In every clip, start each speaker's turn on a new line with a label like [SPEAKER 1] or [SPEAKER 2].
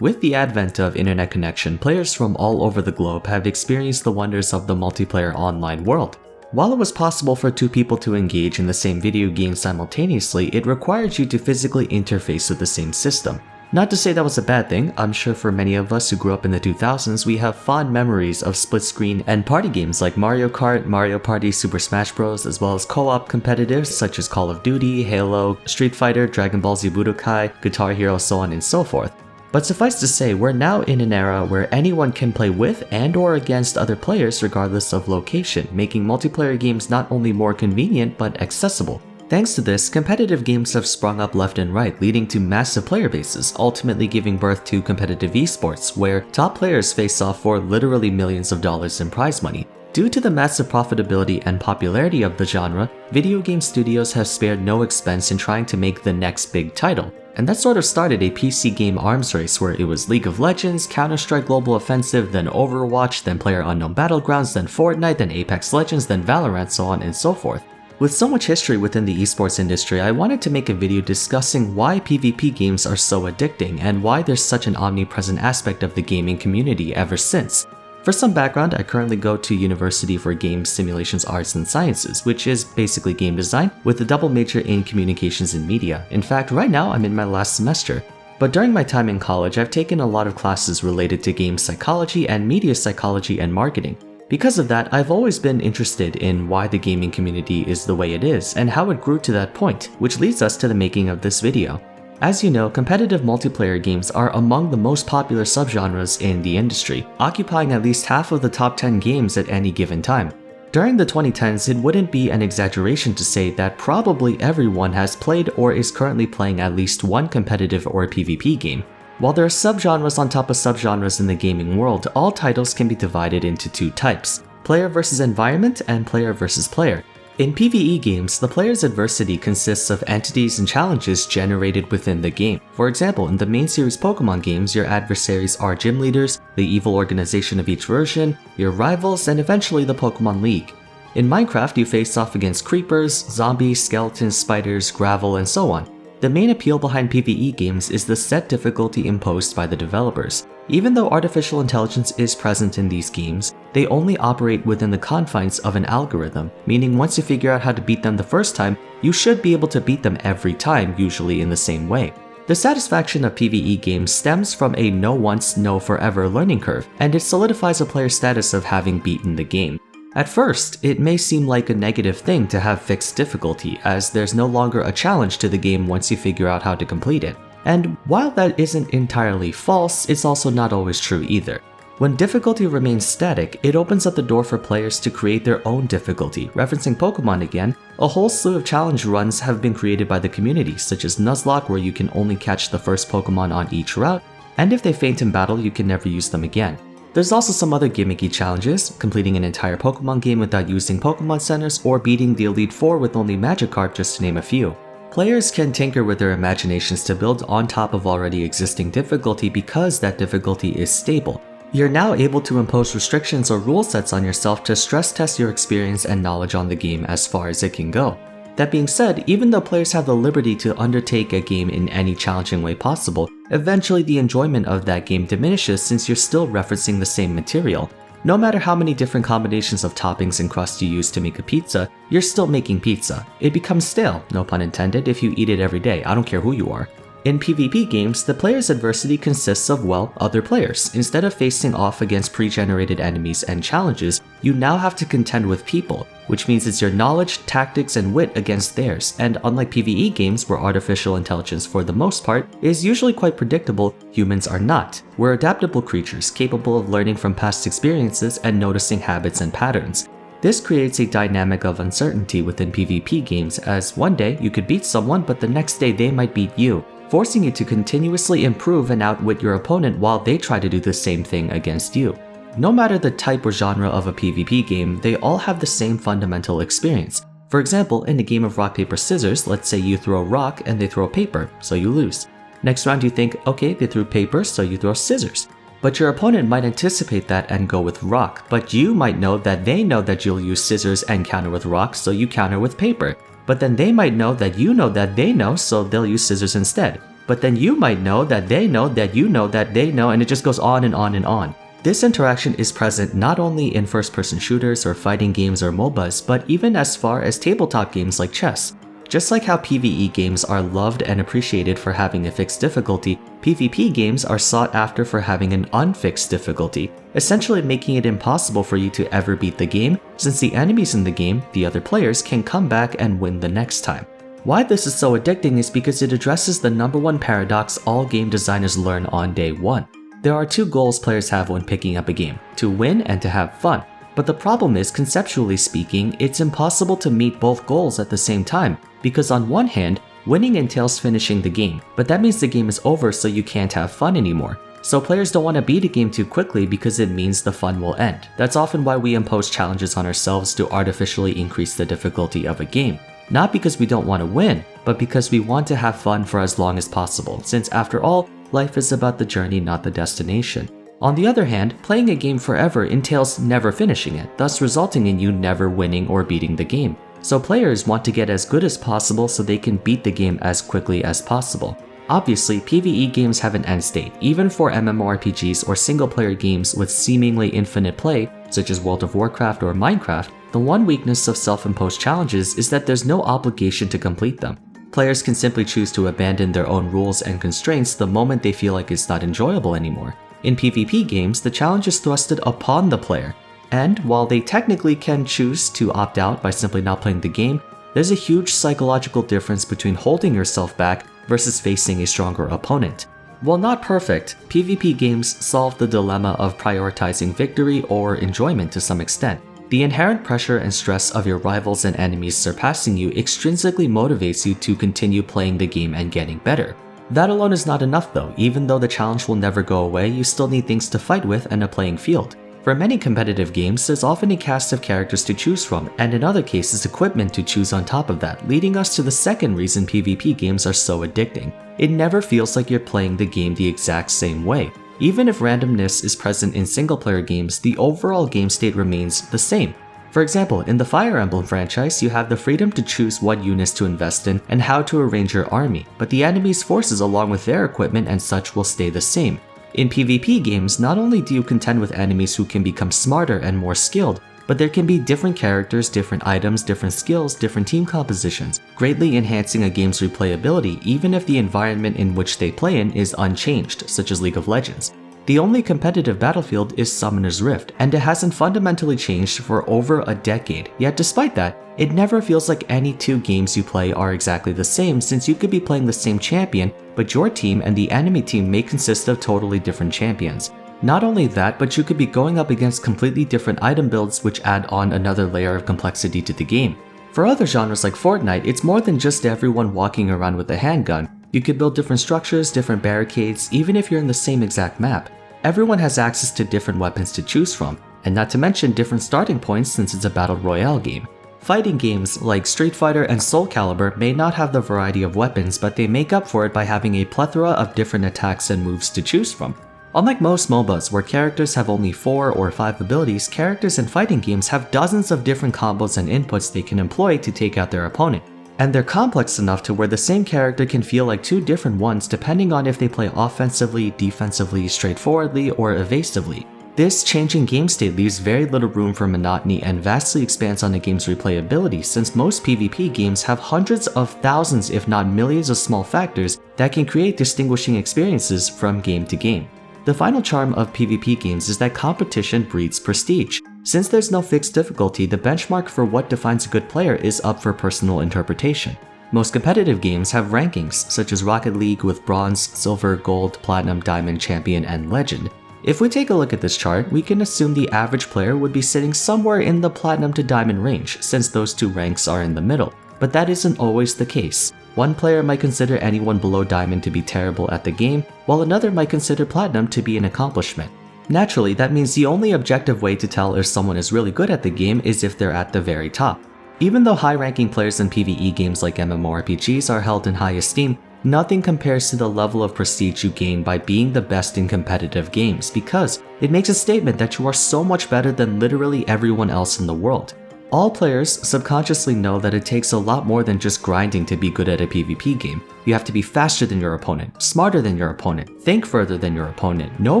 [SPEAKER 1] With the advent of internet connection, players from all over the globe have experienced the wonders of the multiplayer online world. While it was possible for two people to engage in the same video game simultaneously, it required you to physically interface with the same system. Not to say that was a bad thing. I'm sure for many of us who grew up in the 2000s, we have fond memories of split-screen and party games like Mario Kart, Mario Party, Super Smash Bros., as well as co-op competitives such as Call of Duty, Halo, Street Fighter, Dragon Ball Z Budokai, Guitar Hero, so on and so forth. But suffice to say, we're now in an era where anyone can play with and or against other players regardless of location, making multiplayer games not only more convenient but accessible. Thanks to this, competitive games have sprung up left and right, leading to massive player bases, ultimately giving birth to competitive esports, where top players face off for literally millions of dollars in prize money. Due to the massive profitability and popularity of the genre, video game studios have spared no expense in trying to make the next big title. And that sort of started a PC game arms race where it was League of Legends, Counter-Strike Global Offensive, then Overwatch, then PlayerUnknown Battlegrounds, then Fortnite, then Apex Legends, then Valorant, so on and so forth. With so much history within the esports industry, I wanted to make a video discussing why PvP games are so addicting and why there's such an omnipresent aspect of the gaming community ever since. For some background, I currently go to University for Game Simulations Arts and Sciences, which is basically game design, with a double major in communications and media. In fact, right now I'm in my last semester. But during my time in college, I've taken a lot of classes related to game psychology and media psychology and marketing. Because of that, I've always been interested in why the gaming community is the way it is and how it grew to that point, which leads us to the making of this video. As you know, competitive multiplayer games are among the most popular subgenres in the industry, occupying at least half of the top 10 games at any given time. During the 2010s, it wouldn't be an exaggeration to say that probably everyone has played or is currently playing at least one competitive or PvP game. While there are subgenres on top of subgenres in the gaming world, all titles can be divided into two types: player versus environment and player versus player. In PvE games, the player's adversity consists of entities and challenges generated within the game. For example, in the main series Pokemon games, your adversaries are gym leaders, the evil organization of each version, your rivals, and eventually the Pokemon League. In Minecraft, you face off against creepers, zombies, skeletons, spiders, gravel, and so on. The main appeal behind PvE games is the set difficulty imposed by the developers. Even though artificial intelligence is present in these games, they only operate within the confines of an algorithm, meaning once you figure out how to beat them the first time, you should be able to beat them every time, usually in the same way. The satisfaction of PvE games stems from a know once, know forever learning curve, and it solidifies a player's status of having beaten the game. At first, it may seem like a negative thing to have fixed difficulty, as there's no longer a challenge to the game once you figure out how to complete it. And while that isn't entirely false, it's also not always true either. When difficulty remains static, it opens up the door for players to create their own difficulty. Referencing Pokemon again, a whole slew of challenge runs have been created by the community, such as Nuzlocke, where you can only catch the first Pokemon on each route, and if they faint in battle, you can never use them again. There's also some other gimmicky challenges, completing an entire Pokemon game without using Pokemon Centers or beating the Elite Four with only Magikarp, just to name a few. Players can tinker with their imaginations to build on top of already existing difficulty because that difficulty is stable. You're now able to impose restrictions or rule sets on yourself to stress test your experience and knowledge on the game as far as it can go. That being said, even though players have the liberty to undertake a game in any challenging way possible, eventually the enjoyment of that game diminishes since you're still referencing the same material. No matter how many different combinations of toppings and crust you use to make a pizza, you're still making pizza. It becomes stale, no pun intended, if you eat it every day, I don't care who you are. In PvP games, the player's adversity consists of, well, other players. Instead of facing off against pre-generated enemies and challenges, you now have to contend with people, which means it's your knowledge, tactics, and wit against theirs. And unlike PvE games, where artificial intelligence for the most part is usually quite predictable, humans are not. We're adaptable creatures, capable of learning from past experiences and noticing habits and patterns. This creates a dynamic of uncertainty within PvP games, as one day you could beat someone, but the next day they might beat you, forcing you to continuously improve and outwit your opponent while they try to do the same thing against you. No matter the type or genre of a PvP game, they all have the same fundamental experience. For example, in a game of rock, paper, scissors, let's say you throw rock and they throw paper, so you lose. Next round you think, okay, they threw paper, so you throw scissors. But your opponent might anticipate that and go with rock, but you might know that they know that you'll use scissors and counter with rock, so you counter with paper. But then they might know that you know that they know, so they'll use scissors instead. but then you might know that they know that you know that they know, and it just goes on and on and on. This interaction is present not only in first-person shooters or fighting games or MOBAs, but even as far as tabletop games like chess. Just like how PvE games are loved and appreciated for having a fixed difficulty, PvP games are sought after for having an unfixed difficulty, essentially making it impossible for you to ever beat the game, since the enemies in the game, the other players, can come back and win the next time. Why this is so addicting is because it addresses the #1 paradox all game designers learn on day one. There are two goals players have when picking up a game: to win and to have fun. But the problem is, conceptually speaking, it's impossible to meet both goals at the same time, because on one hand, winning entails finishing the game, but that means the game is over so you can't have fun anymore. So players don't want to beat a game too quickly because it means the fun will end. That's often why we impose challenges on ourselves to artificially increase the difficulty of a game. Not because we don't want to win, but because we want to have fun for as long as possible, since after all, life is about the journey, not the destination. On the other hand, playing a game forever entails never finishing it, thus resulting in you never winning or beating the game. So players want to get as good as possible so they can beat the game as quickly as possible. Obviously, PvE games have an end state, even for MMORPGs or single-player games with seemingly infinite play, such as World of Warcraft or Minecraft. The one weakness of self-imposed challenges is that there's no obligation to complete them. Players can simply choose to abandon their own rules and constraints the moment they feel like it's not enjoyable anymore. In PvP games, the challenge is thrusted upon the player, and while they technically can choose to opt out by simply not playing the game, there's a huge psychological difference between holding yourself back versus facing a stronger opponent. While not perfect, PvP games solve the dilemma of prioritizing victory or enjoyment to some extent. The inherent pressure and stress of your rivals and enemies surpassing you extrinsically motivates you to continue playing the game and getting better. That alone is not enough though. Even though the challenge will never go away, you still need things to fight with and a playing field. For many competitive games, there's often a cast of characters to choose from, and in other cases equipment to choose on top of that, leading us to the second reason PvP games are so addicting. It never feels like you're playing the game the exact same way. Even if randomness is present in single-player games, the overall game state remains the same. For example, in the Fire Emblem franchise, you have the freedom to choose what units to invest in and how to arrange your army, but the enemy's forces along with their equipment and such will stay the same. In PvP games, not only do you contend with enemies who can become smarter and more skilled, but there can be different characters, different items, different skills, different team compositions, greatly enhancing a game's replayability even if the environment in which they play in is unchanged, such as League of Legends. The only competitive battlefield is Summoner's Rift, and it hasn't fundamentally changed for over a decade, yet despite that, it never feels like any two games you play are exactly the same, since you could be playing the same champion, but your team and the enemy team may consist of totally different champions. Not only that, but you could be going up against completely different item builds which add on another layer of complexity to the game. For other genres like Fortnite, it's more than just everyone walking around with a handgun. You could build different structures, different barricades, even if you're in the same exact map. Everyone has access to different weapons to choose from, and not to mention different starting points since it's a battle royale game. Fighting games like Street Fighter and Soul Calibur may not have the variety of weapons, but they make up for it by having a plethora of different attacks and moves to choose from. Unlike most MOBAs, where characters have only 4 or 5 abilities, characters in fighting games have dozens of different combos and inputs they can employ to take out their opponent. And they're complex enough to where the same character can feel like two different ones depending on if they play offensively, defensively, straightforwardly, or evasively. This changing game state leaves very little room for monotony and vastly expands on a game's replayability, since most PvP games have hundreds of thousands if not millions of small factors that can create distinguishing experiences from game to game. The final charm of PvP games is that competition breeds prestige. Since there's no fixed difficulty, the benchmark for what defines a good player is up for personal interpretation. Most competitive games have rankings, such as Rocket League with Bronze, Silver, Gold, Platinum, Diamond, Champion, and Legend. If we take a look at this chart, we can assume the average player would be sitting somewhere in the Platinum to Diamond range, since those two ranks are in the middle. But that isn't always the case. One player might consider anyone below Diamond to be terrible at the game, while another might consider Platinum to be an accomplishment. Naturally, that means the only objective way to tell if someone is really good at the game is if they're at the very top. Even though high-ranking players in PvE games like MMORPGs are held in high esteem, nothing compares to the level of prestige you gain by being the best in competitive games, because it makes a statement that you are so much better than literally everyone else in the world. All players subconsciously know that it takes a lot more than just grinding to be good at a PvP game. You have to be faster than your opponent, smarter than your opponent, think further than your opponent, know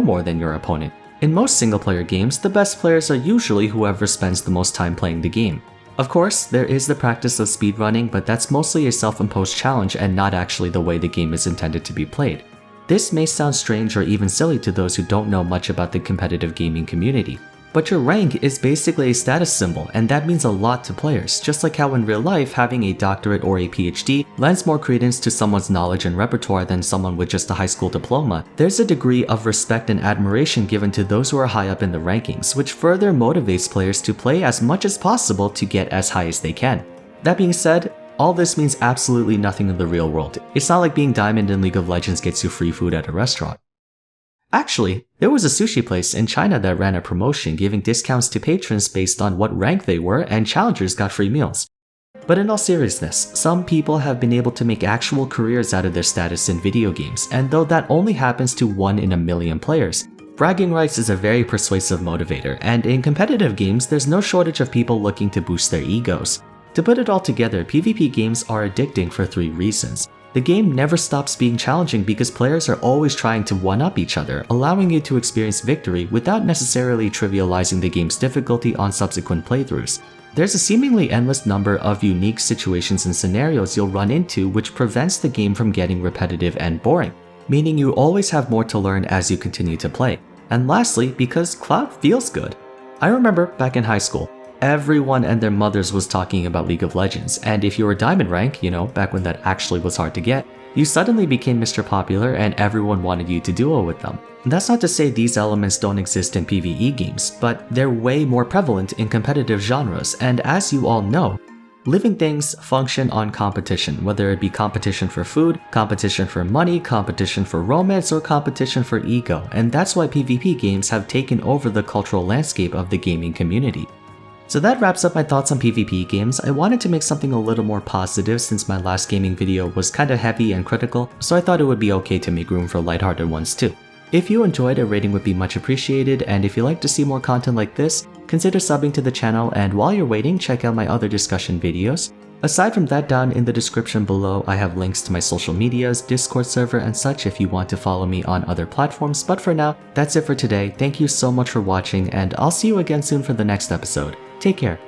[SPEAKER 1] more than your opponent. In most single-player games, the best players are usually whoever spends the most time playing the game. Of course, there is the practice of speedrunning, but that's mostly a self-imposed challenge and not actually the way the game is intended to be played. This may sound strange or even silly to those who don't know much about the competitive gaming community, but your rank is basically a status symbol, and that means a lot to players, just like how in real life having a doctorate or a PhD lends more credence to someone's knowledge and repertoire than someone with just a high school diploma. There's a degree of respect and admiration given to those who are high up in the rankings, which further motivates players to play as much as possible to get as high as they can. That being said, all this means absolutely nothing in the real world. It's not like being Diamond in League of Legends gets you free food at a restaurant. Actually, there was a sushi place in China that ran a promotion giving discounts to patrons based on what rank they were, and challengers got free meals. But in all seriousness, some people have been able to make actual careers out of their status in video games, and though that only happens to 1 in a million players, bragging rights is a very persuasive motivator, and in competitive games there's no shortage of people looking to boost their egos. To put it all together, PvP games are addicting for 3 reasons. The game never stops being challenging because players are always trying to one-up each other, allowing you to experience victory without necessarily trivializing the game's difficulty on subsequent playthroughs. There's a seemingly endless number of unique situations and scenarios you'll run into which prevents the game from getting repetitive and boring, meaning you always have more to learn as you continue to play. And lastly, because clout feels good. I remember back in high school, everyone and their mothers was talking about League of Legends, and if you were diamond rank, back when that actually was hard to get, you suddenly became Mr. Popular and everyone wanted you to duo with them. That's not to say these elements don't exist in PvE games, but they're way more prevalent in competitive genres, and as you all know, living things function on competition, whether it be competition for food, competition for money, competition for romance, or competition for ego, and that's why PvP games have taken over the cultural landscape of the gaming community. So that wraps up my thoughts on PvP games. I wanted to make something a little more positive since my last gaming video was kinda heavy and critical, so I thought it would be okay to make room for lighthearted ones too. If you enjoyed, a rating would be much appreciated, and if you'd like to see more content like this, consider subbing to the channel, and while you're waiting, check out my other discussion videos. Aside from that, down in the description below, I have links to my social medias, Discord server, and such if you want to follow me on other platforms, but for now, that's it for today. Thank you so much for watching, and I'll see you again soon for the next episode. Take care.